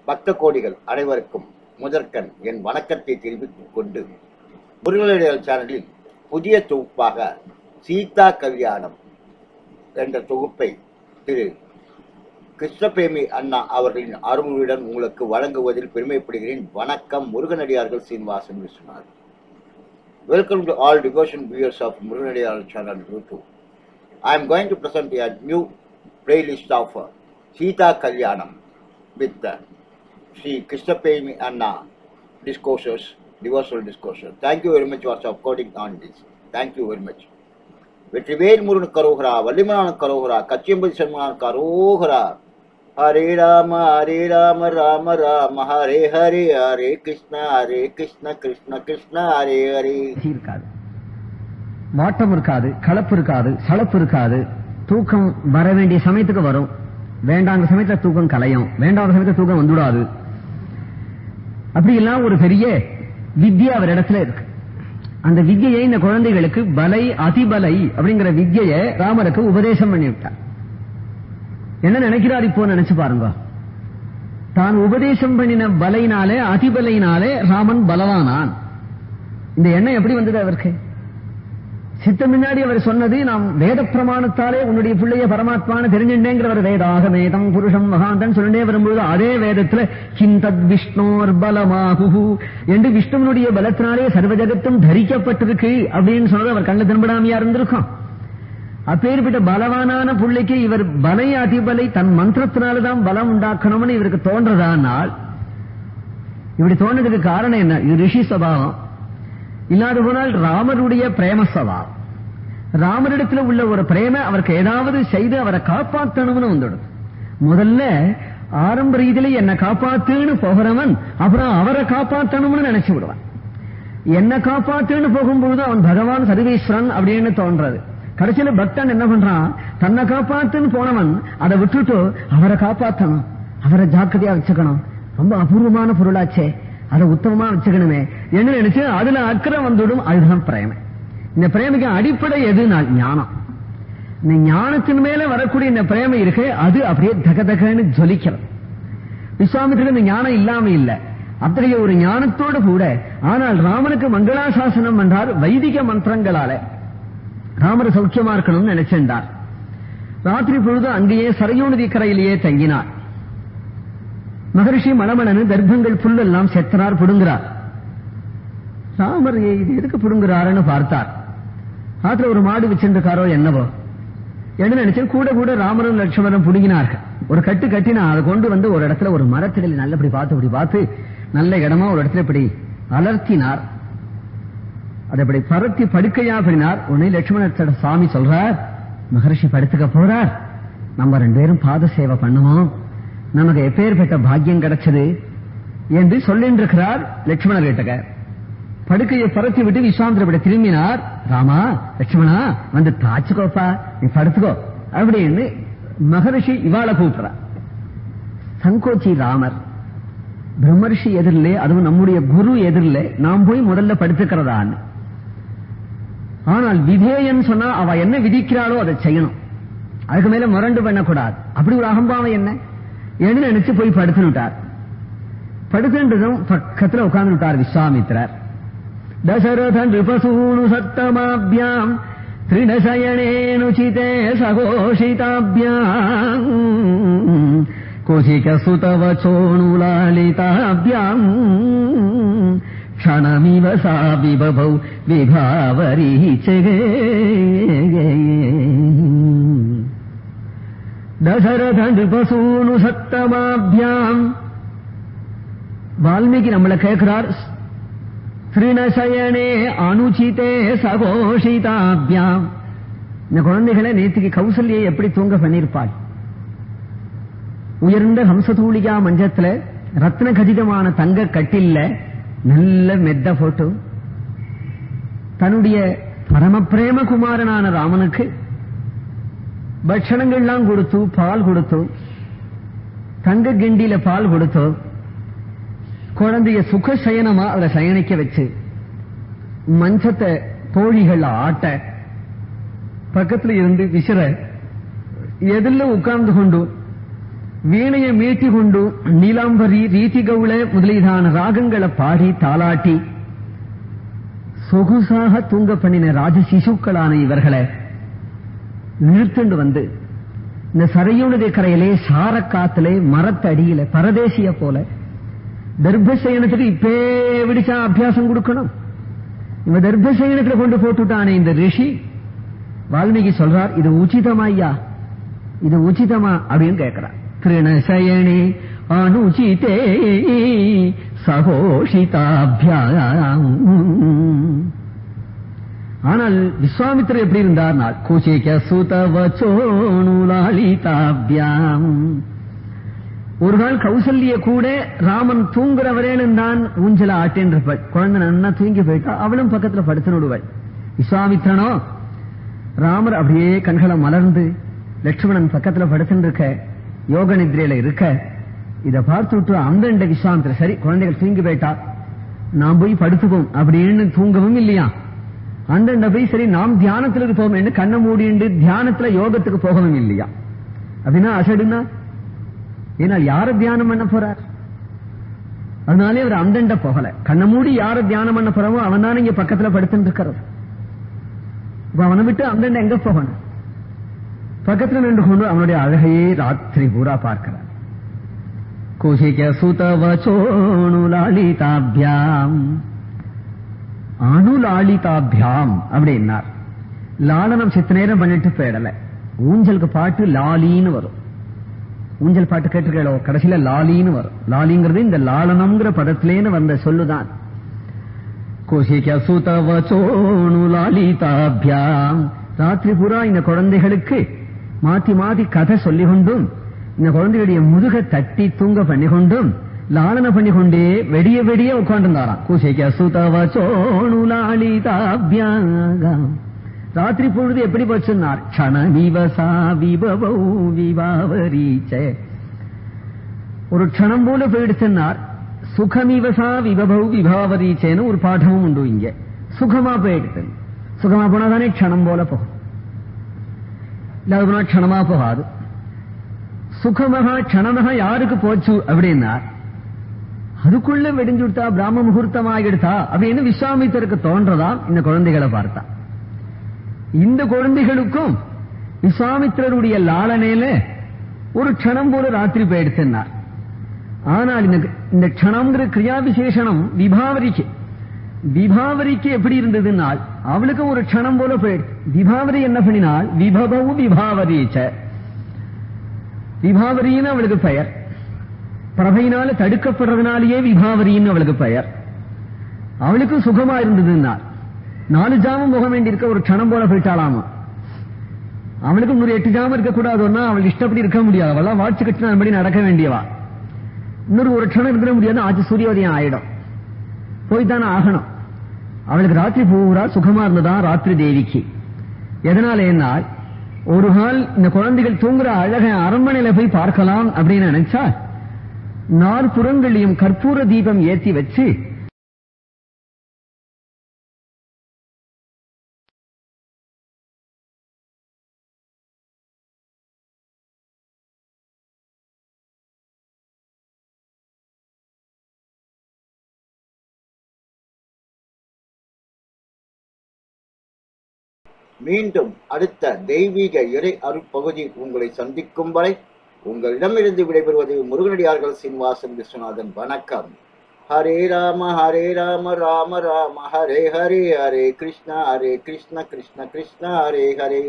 பக்த கோடிகள் அனைவருக்கும் முதற்கண் என் வணக்கத்தை தெரிவித்துக் கொண்டு முருகனடியார் சேனலில் புதிய தொகுப்பாக சீதா கல்யாணம் என்ற தொகுப்பை திரு கிருஷ்ணபிரேமி அண்ணா அவர்களின் அருமையுடன் உங்களுக்கு வழங்குவதில் பெருமைப்படுகிறேன். வணக்கம். முருகனடியார்கள் Srinivasan Viswanath. Welcome to all devotion viewers of Muruganadiyar channel YouTube. I am going to present a new playlist of Sita Kalyanam with Sri Krishnapremi Anna discourses, devotional discourses. Thank you very much for supporting on this. Thank you very much. Vetrivel Murugan கரோகரா, வள்ளிமலான கரோகரா, கச்சியம்பதி Shanmugan கரோகரா. Hare Rama Rama Rama Hare Hare Hare Krishna Krishna Krishna Hare Hare. இருக்காது, வாட்டம் இருக்காது, கலப்பு இருக்காது, சலப்பு இருக்காது. தூக்கம் வர வேண்டிய சமயத்துக்கு வரும், வேண்டாங்க சமயத்துல தூக்கம் கலையும், வேண்டாத சமயத்துல தூக்கம் வந்துடாது. அப்படி எல்லாம் ஒரு பெரிய வித்யா அவர் இடத்துல இருக்கு. அந்த வித்யை இந்த குழந்தைகளுக்கு பலை அதிபலை அப்படிங்கிற வித்யை ராமருக்கு உபதேசம் பண்ணிவிட்டார். என்ன நினைக்கிறார் இப்போ நினைச்சு பாருங்க. தான் உபதேசம் பண்ணின பலையினாலே அதிபலையினாலே ராமன் பலவானான். இந்த எண்ணம் எப்படி வந்தது அவருக்கு? சித்த முன்னாடி அவர் சொன்னது, நாம் வேத பிரமாணத்தாலே உன்னுடைய பிள்ளைய பரமாத்மான தெரிஞ்சுட்டேங்கிறவர் வேதாகமேதம் புருஷம் மகாந்தன் சொல்லிட்டே வரும்போது அதே வேதத்துல கிந்தத் விஷ்ணோர் பலமாகு என்று விஷ்ணுனுடைய பலத்தினாலே சர்வ ஜகத்தும் தரிக்கப்பட்டிருக்கு அப்படின்னு சொன்னது அவர் கண்ணு திரும்பிடாமையா இருந்திருக்கும். அப்பேற்பட்ட பலவானான பிள்ளைக்கு இவர் பலை அதிபலை தன் மந்திரத்தினால்தான் பலம் உண்டாக்கணும்னு இவருக்கு தோன்றதானால், இப்படி தோன்றதுக்கு காரணம் என்ன? இது ரிஷி சபாவம். இல்லாத போனால் ராமருடைய பிரேம சபாவம். ராமரிடத்துல உள்ள ஒரு பிரேம அவருக்கு ஏதாவது செய்து அவரை காப்பாற்றணும்னு வந்துடும். முதல்ல ஆரம்ப ரீதியில என்ன காப்பாத்துன்னு போகிறவன் அப்புறம் அவரை காப்பாற்றணும்னு நினைச்சு விடுவான். என்ன காப்பாத்துன்னு போகும்போது அவன் பகவான் சர்வேஸ்வரன் அப்படின்னு தோன்றது. கடைசியில பக்தன் என்ன பண்றான்? தன்னை காப்பாத்துன்னு போனவன் அதை விட்டுட்டு அவரை காப்பாற்றணும், அவரை ஜாக்கிரதையா வச்சுக்கணும், ரொம்ப அபூர்வமான பொருளாச்சே, அதை உத்தமமா வச்சுக்கணுமே என்ன நினைச்சு அதுல அக்கறை வந்துடும். அதுதான் பிரேமை. இந்த பிரேமைக்கு அடிப்படை எதுனால் ஞானம். இந்த ஞானத்தின் மேல வரக்கூடிய இந்த பிரேமை இருக்கு, அது அப்படியே தகதகன்னு ஜொலிக்கிறது. விஸ்வாமித்திரருக்கு இந்த ஞானம் இல்லாம இல்ல, அத்தகைய ஒரு ஞானத்தோடு கூட. ஆனால் ராமனுக்கு மங்களாசாசனம் பண்றார் வைதிக மந்திரங்களால. ராமர் சௌக்கியமா இருக்கணும்னு நினைச்சிருந்தார். ராத்திரி பொழுது அங்கேயே சரையூ நதி கரையிலேயே தங்கினார். மகரிஷி மலமணனு தர்ப்பங்கள் புல்லெல்லாம் செத்தனார், புடுங்கிறார். ராமர் இது எதுக்கு புடுங்குறாருன்னு பார்த்தார். ஆத்துல ஒரு மாடு வச்சிருக்காரோ என்னவோ என்ன நினைச்சு கூட கூட ராமரும் லட்சுமணரும் புடுங்கினார்கள். ஒரு கட்டு கட்டினா அதை கொண்டு வந்து ஒரு இடத்துல ஒரு மரத்திடல் நல்லபடி பார்த்து நல்ல இடமா ஒரு இடத்துல இப்படி அலர்த்தினார். அதை இப்படி பரத்தி படுக்கையா பண்ணினார். உடனே லட்சுமண சாமி சொல்றார், மகரிஷி படுத்துக்க போறார், நம்ம 2 பேரும் பாத சேவை பண்ணுவோம், நமக்கு எப்பேற்பட்ட பாக்கியம் கிடைச்சது என்று சொல்லின்றிருக்கிறார். லட்சுமணர் கிட்டக்க படுக்கையை பரத்தி விட்டு விஸ்வாமித்திரப்படி திரும்பினார். ராமா லட்சுமணா வந்து தாச்சுக்கோப்பா, நீ படுத்துக்கோ அப்படின்னு மகரிஷி இவாளை கூப்பிடுறார். சங்கோச்சி ராமர் பிரம்மரிஷி எதிரிலே, அதுவும் நம்முடைய குரு எதிரிலே நாம் போய் முதல்ல படுத்துக்கிறதான்னு. ஆனால் விதேயன் சொன்னா அவ என்ன விதிக்கிறாளோ அதை செய்யணும், அதுக்கு மேல முரண்டு பண்ணக்கூடாது. அப்படி ஒரு அகம்பாவம் என்ன என்று நினைச்சு போய் படுத்துட்டார். படுத்துன்றதும் பக்கத்துல உட்கார்ந்து விட்டார் விஸ்வாமித்திரர். தசரத நிருபசூனு சத்தமாபியாம் திரிணசயனேனுசிதே சகோஷிதாபியாம் கோசிக சுதவச்சோணுலாலிதாபியாம் க்ஷணமிவ சாபிபவௌ விபாவரீச்சே. தசரத நிருபசூனு சத்தமாபியாம். வால்மீகி நம்மளை கேட்கிறார், திரிணசயனே அனுசிதே சகோஷிதாபியாம். இந்த குழந்தைகளை நேற்றுக்கு கௌசல்யை எப்படி தூங்க பண்ணிருப்பாள்? உயர்ந்த ஹம்சதூளிகா மஞ்சத்துல ரத்ன கஜிதமான தங்க கட்டில்ல நல்ல மெத்த போட்டு தன்னுடைய பரம பிரேம குமாரனான ராமனுக்கு பட்சணங்கள்லாம் கொடுத்து, பால் கொடுத்து, தங்க கிண்டியில பால் கொடுத்து, குழந்தைய சுக சயனமா அதுல சயனிக்க வச்சு, மஞ்சத்தை தோழிகள் ஆட்ட, பக்கத்துல இருந்து விசிற, எதில் உட்கார்ந்து கொண்டு ವೀಣೆಯ ಮೀಟಿಕೊಂಡು ನೀಲಾಂಬರಿ ರೀತಿಗೌಳೆ ಮೊದಲಿದಾನ ರಾಗಗಳ ಪಾಡಿ ತಾಲಾಟಿ சொகுசாக தூங்க பண்ணின ராஜ சிசுக்களான இவர்களை இழுத்துண்டு வந்து இந்த சரையுனதை கரையிலே சாரக்காத்திலே மரத்தடியில பரதேசிய போல தர்பசயனத்துக்கு இப்பே விடிச்சா அபியாசம் கொடுக்கணும். இவன் தர்பசயனத்துல கொண்டு போட்டுட்டானே இந்த ரிஷி. வால்மீகி சொல்றார், இது உச்சிதமா ஐயா, இது உச்சிதமா அப்படின்னு கேட்கிறார். திருணசயனே அனுச்சிதே சகோஷிதாபியாம். ஆனால் விஸ்வாமித்திரர் எப்படி இருந்தார்? குசிக சுதவச்சோணுலாளிதாபியாம். ஒரு நாள் கௌசல்ய கூட ராமன் தூங்குற வரையிலும் தான் ஊஞ்சல ஆட்டேன்றிருப்பாள். குழந்தை நன்னா தூங்கி போயிட்டா அவளும் பக்கத்துல படுத்து நடுவாள். விஸ்வாமித்திரனோ ராமர் அப்படியே கண்களை மலர்ந்து லட்சுமணன் பக்கத்துல படுத்துட்டு இருக்க, யோக நித்ரையில இருக்க, இத பார்த்து விட்டு அந்த விஸ்வாமித்திரர் சரி குழந்தைகள் தூங்கி போயிட்டா நாம் போய் படுத்துப்போம் அப்படின்னு தூங்கவும் இல்லையா. அந்த போய் சரி நாம் தியானத்துல இருப்போம் என்று கண்ணை மூடிண்டு தியானத்துல யோகத்துக்கு போகவும் இல்லையா. அப்படின்னா அசடுனா ஏன்னா யார தியானம் பண்ண போறார்? அதனாலே அவர் அந்தண்ட போகல. கண்ணை மூடி யார தியானம் பண்ண போறவோ அவன் தான் இங்க பக்கத்துல படுத்துட்டு இருக்கிறது. இப்ப அவனை விட்டு அந்தண்ட எங்க போகணும்? பக்கத்துல நின்று கொண்டு அவனுடைய அழகையே ராத்திரி பூரா பார்க்கிறார். குசிக சுதவச்சோணுலாளிதாபியாம். அணுலாளிதாபியாம் அப்படின்னார். லாலனம் சித்த நேரம் பண்ணிட்டு போயிடல. ஊஞ்சலுக்கு பாட்டு லாலின்னு வரும். ஊஞ்சல் பாட்டு கேட்டுக்கோ, கடைசியில லாலின்னு வரும். லாலிங்கிறது இந்த லாலனம்ங்கிற பதத்திலேன்னு வந்த சொல்லுதான். குசிக சுதவச்சோணுலாளிதாபியாம். ராத்திரி பூரா இந்த குழந்தைகளுக்கு மாத்தி மாத்தி கதை சொல்லிக் கொண்டும் இந்த குழந்தைகளுடைய முதுக தட்டி தூங்க பண்ணிக்கொண்டும் லாலன பண்ணிக்கொண்டே வெடிய வெடிய உட்கார்ந்துருந்தாராம். குசிக சுதவச்சோணுலாளிதாபியாம். ராத்திரி பொழுது எப்படி போச்சுன்னார்? க்ஷண விவசா விபவௌ விவாவரீச்ச. ஒரு க்ஷணம் போல போயிடுச்சுன்னார். சுகமிவசா விபவௌ விபாவரீச்சேன்னு ஒரு பாடமும் உண்டு. இங்க சுகமா போயிடுச்சு. சுகமா போனாதானே க்ஷணம் போல போகும், இல்லாத போனா க்ஷணமா போகாது. சுகமகா க்ஷணமகா யாருக்கு போச்சு அப்படின்னா அதுக்குள்ள வெடிஞ்சு விட்டா பிராம முகூர்த்தம் ஆகிடுதா அப்படின்னு விஸ்வாமித்திரருக்கு தோன்றதாம். இந்த குழந்தைகளை பார்த்தா இந்த குழந்தைகளுக்கும் விஸ்வாமித்திரருடைய லாலனையில ஒரு க்ஷணம் போல ராத்திரி போயிடுச்சுன்னார். ஆனால் இந்த க்ஷணம்ங்கிற கிரியா விசேஷனம் விபாவரிக்கு. விபாவரிக்கு எப்படி இருந்ததுனால் அவளுக்கு ஒரு க்ஷணம் போல போயிடுச்சு. விபாவரி என்ன பண்ணினால் விபவவு விபாவரீச்ச. விபாவரின்னு அவளுக்கு பெயர். பிரபையினால தடுக்கப்படுறதுனாலேயே விபாவரின்னு அவளுக்கு பெயர். அவளுக்கு சுகமா இருந்ததுன்னா 4 ஜாமம் போக வேண்டியிருக்க ஒரு க்ஷணம் போல போயிட்டாலாமா. அவளுக்கு 8 ஜாமம் இருக்கக்கூடாதுன்னா அவள் இஷ்டப்படி இருக்க முடியாது. அவெல்லாம் வாட்சி கட்டினபடி நடக்க வேண்டியவா. இன்னொரு ஒரு க்ஷணம் இருக்க முடியாது. ஆச்சு சூரியோதயம் ஆயிடும், போய்தானே ஆகணும். அவளுக்கு ராத்திரி பூரா சுகமா இருந்ததா ராத்திரி தேவிக்கு. எதனால என்ன ஒரு நாள் இந்த குழந்தைகள் தூங்குற அழக அரண்மனையில போய் பார்க்கலாம் அப்படின்னு நினைச்சா 4 புறங்களையும் கற்பூர தீபம் ஏற்றி வச்சு மீண்டும் அடுத்த தெய்வீக இறை அருட்பகுதி உங்களை சந்திக்கும் வரை உங்களிடமிருந்து விடைபெறுவது முருகனடியார்கள் சீனிவாசன் விஸ்வநாதன். வணக்கம். ஹரே ராம ராம ராம ஹரே ஹரே, ஹரே கிருஷ்ண கிருஷ்ண கிருஷ்ண ஹரே ஹரே.